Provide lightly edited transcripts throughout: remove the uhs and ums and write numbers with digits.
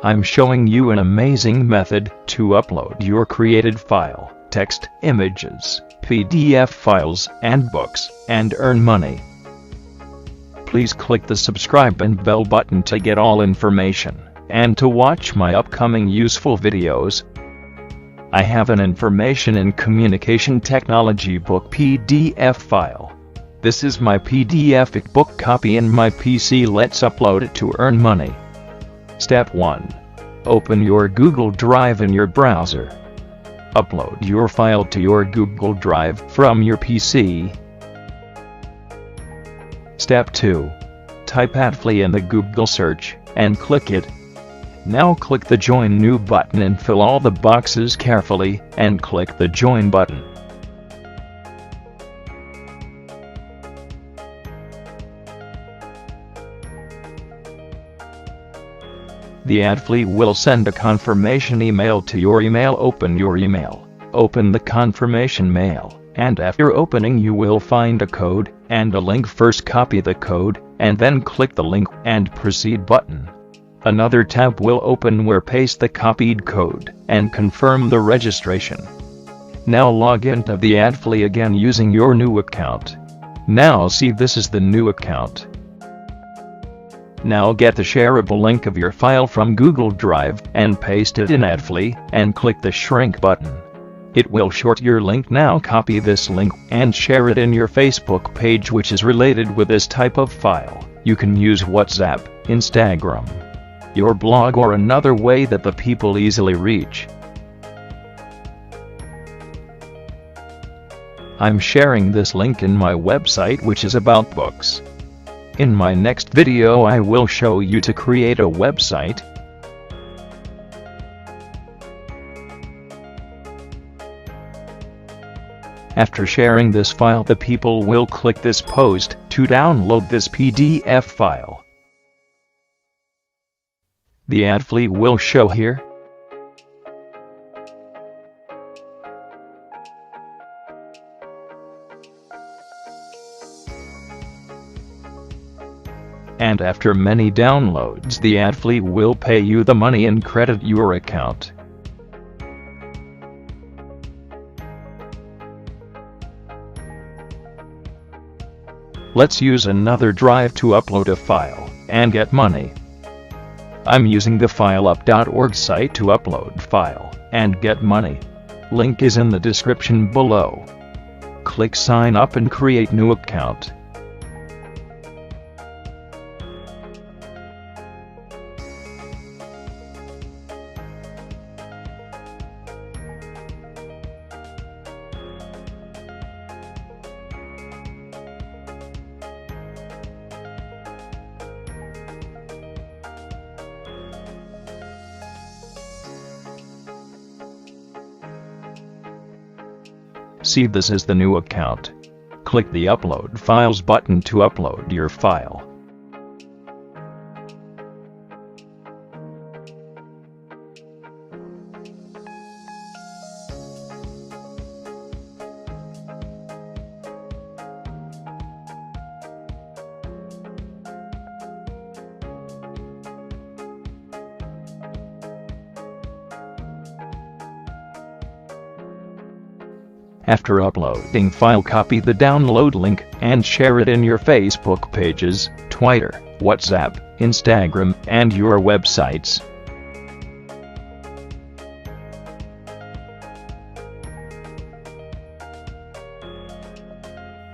I'm showing you an amazing method to upload your created file, text, images, PDF files, and books, and earn money. Please click the subscribe and bell button to get all information, and to watch my upcoming useful videos. I have an Information in Communication Technology book PDF file. This is my PDF book copy in my PC. Let's upload it to earn money. Step 1. Open your Google Drive in your browser. Upload your file to your Google Drive from your PC. Step 2. Type Adfly in the Google search, and click it. Now click the Join New button and fill all the boxes carefully, and click the Join button. The Adfly will send a confirmation email to your email. Open your email, open the confirmation mail, and after opening you will find a code and a link. First copy the code, and then click the link and proceed button. Another tab will open where paste the copied code and confirm the registration. Now log into the Adfly again using your new account. Now see, this is the new account. Now get the shareable link of your file from Google Drive and paste it in Adfly, and click the shrink button. It will short your link. Now copy this link and share it in your Facebook page which is related with this type of file. You can use WhatsApp, Instagram, your blog, or another way that the people easily reach. I'm sharing this link in my website which is about books. In my next video I will show you to create a website. After sharing this file, the people will click this post to download this PDF file. The Adfly will show here. And after many downloads, the Adfly will pay you the money and credit your account. Let's use another drive to upload a file and get money. I'm using the fileup.org site to upload file and get money. Link is in the description below. Click sign up and create new account. See, this is the new account. Click the Upload Files button to upload your file. After uploading file, copy the download link and share it in your Facebook pages, Twitter, WhatsApp, Instagram, and your websites.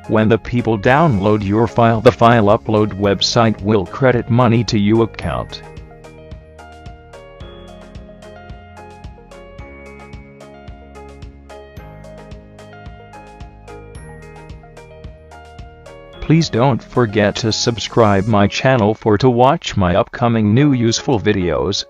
When the people download your file, the file upload website will credit money to your account. Please don't forget to subscribe my channel to watch my upcoming new useful videos.